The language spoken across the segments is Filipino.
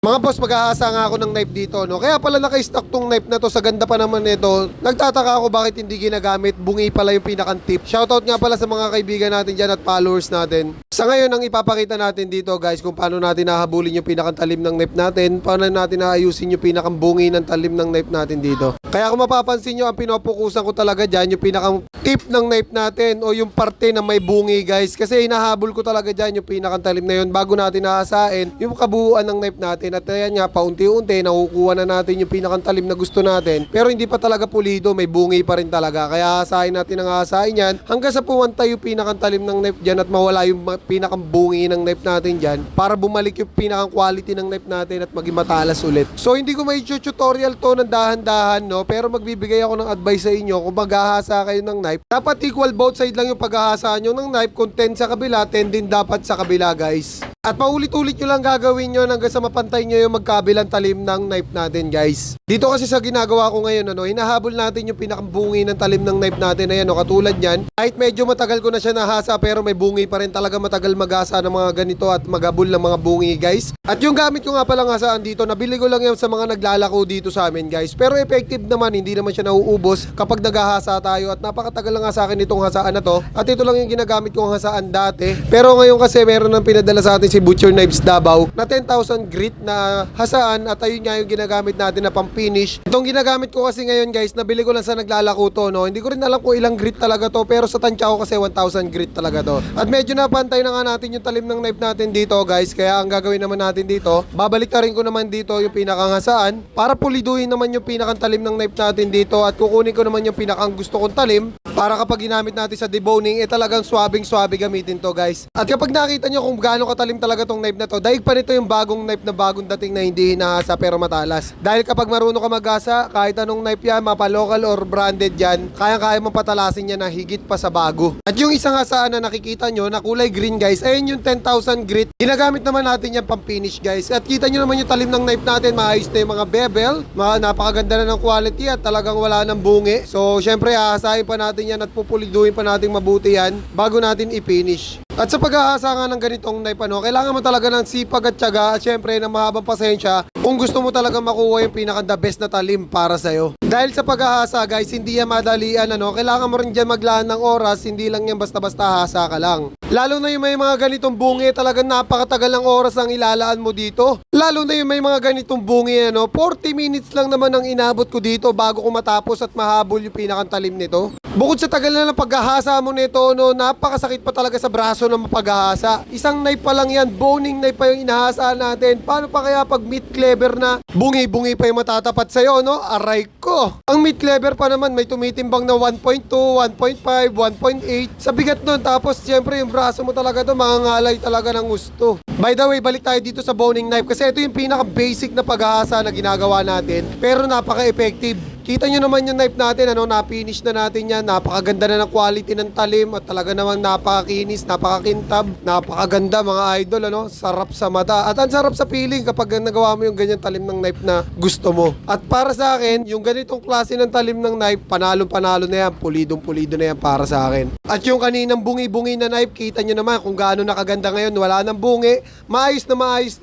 Mga boss, mag-aasa nga ako ng knife dito, no? Kaya pala naka-stock tong knife na to, sa ganda pa naman nito. Nagtataka ako bakit hindi ginagamit, bungi pala yung pinakang-tip. Shoutout nga pala sa mga kaibigan natin dyan at followers natin. Sa ngayon, ang ipapakita natin dito guys, kung paano natin nahabulin yung pinakang-talim ng knife natin, paano natin naayusin yung pinakang-bungi ng talim ng knife natin dito. Kaya kung mapapansin nyo, ang pinopokusan ko talaga dyan, yung pinakang-tip ng knife natin o yung parte na may bungi guys. Kasi hinahabol ko talaga dyan yung pinakang-talim na yun bago natin naasain yung kabuuan ng knife natin. At ayan nga, paunti-unti, nakukuha na natin yung pinakang-talim na gusto natin. Pero hindi pa talaga pulido, may bungi pa rin talaga. Kaya asahin natin ang asahin yan hanggang sa puwanta yung pinakang-talim ng knife dyan at mawala yung pinakang-bungi ng knife natin dyan para bumalik yung pinakang-quality ng knife natin at maging matalas ulit. So hindi ko may tutorial to ng dahan-dahan, no? Pero magbibigay ako ng advice sa inyo kung maghahasa kayo ng knife. Dapat equal both side lang yung paghahasa nyo ng knife. Kung 10 sa kabila, 10 din dapat sa kabila guys. At paulit-ulit nyo lang gagawin nyo hanggang sa mapantay nyo yung magkabilang talim ng knife natin guys. Dito kasi sa ginagawa ko ngayon, hinahabol natin yung pinakambungi ng talim ng knife natin. Ayan, katulad yan. Kahit medyo matagal ko na siya nahasa pero may bungi pa rin, talaga matagal maghasa ng mga ganito at maghabol ng mga bungi guys. At yung gamit ko nga palang hasaan dito, nabili ko lang yan sa mga naglalako dito sa amin guys. Pero effective naman, hindi naman siya nauubos kapag naghahasa tayo at napakatagal lang nga sa akin itong hasaan na to. At ito lang yung ginagamit kong hasaan dati. Pero ngayon kasi meron ng pinadala sa atin si Butcher Knives Davao na 10,000 grit na hasaan at ayun nga yung ginagamit natin na pang-finish. Itong ginagamit ko kasi ngayon guys, nabili ko lang sa naglalako to, no? Hindi ko rin alam kung ilang grit talaga to, pero sa tansya ko kasi 1,000 grit talaga to. At medyo napantay na nga natin yung talim ng knife natin dito guys, kaya ang gagawin naman natin dito, babalik na rin ko naman dito yung pinakang hasaan para puliduhin naman yung pinakang talim ng knife natin dito at kukunin ko naman yung pinakang gusto kong talim para kapag ginamit natin sa deboning, talagang swabing-swabe gamitin to guys. At kapag nakita nyo kung gaano katalim talaga tong knife na to, daig pa nito yung bagong knife na bagong dating na hindi hinahasa pero matalas. Dahil kapag marunong ka maghasa, kahit anong knife yan, mapa-local or branded yan, kaya mong patalasin yan na higit pa sa bago. At yung isang hasaan na nakikita nyo na kulay green guys, ayun yung 10,000 grit. Ginagamit naman natin yan pang finish guys. At kita nyo naman yung talim ng knife natin, maayos na yung mga bevel, napakaganda na ng quality at talagang wala ng bungi. So syempre hahasahin pa natin yan at pupuliduhin pa natin mabuti yan bago natin i-finish. At sa paghahasa nga ng ganitong knife, kailangan mo talaga ng sipag at tiyaga at syempre ng mahabang pasensya kung gusto mo talaga makuha yung pinaka-the best na talim para sa'yo. Dahil sa paghahasa guys, hindi yan madalian, kailangan mo rin dyan maglaan ng oras, hindi lang yan basta-basta hasa ka lang. Lalo na yung may mga ganitong bungi, talagang napakatagal ng oras ang ilalaan mo dito. Lalo na yung may mga ganitong bungi, 40 minutes lang naman ang inabot ko dito bago ko matapos at mahabol yung pinaka-talim nito. Bukod sa tagal na ng paghahasa mo nito, napakasakit pa talaga sa braso ng paghahasa. Isang knife pa lang yan, boning knife pa yung inahasaan natin. Paano pa kaya pag meat cleaver na bungi-bungi pa yung matatapat sa'yo, Aray ko! Ang meat cleaver pa naman may tumitimbang na 1.2, 1.5, 1.8 sa bigat nun. Tapos siyempre yung braso mo talaga mangangalay talaga ng gusto. By the way, balik tayo dito sa boning knife kasi ito yung pinaka-basic na paghahasa na ginagawa natin. Pero napaka-effective. Kita nyo naman yung knife natin, na-finish na natin yan. Napakaganda na ng quality ng talim at talaga naman napakakinis, napakakintab, napakaganda mga idol, sarap sa mata. At ang sarap sa feeling kapag nagawa mo yung ganyan talim ng knife na gusto mo. At para sa akin, yung ganitong klase ng talim ng knife, panalong-panalo na yan, pulidong-pulido na yan para sa akin. At yung kaninang bungi-bungi na knife, kita nyo naman kung gaano nakaganda ngayon, wala nang bungi, maayos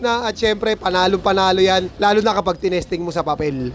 na at syempre panalong-panalo yan, lalo na kapag tinesting mo sa papel.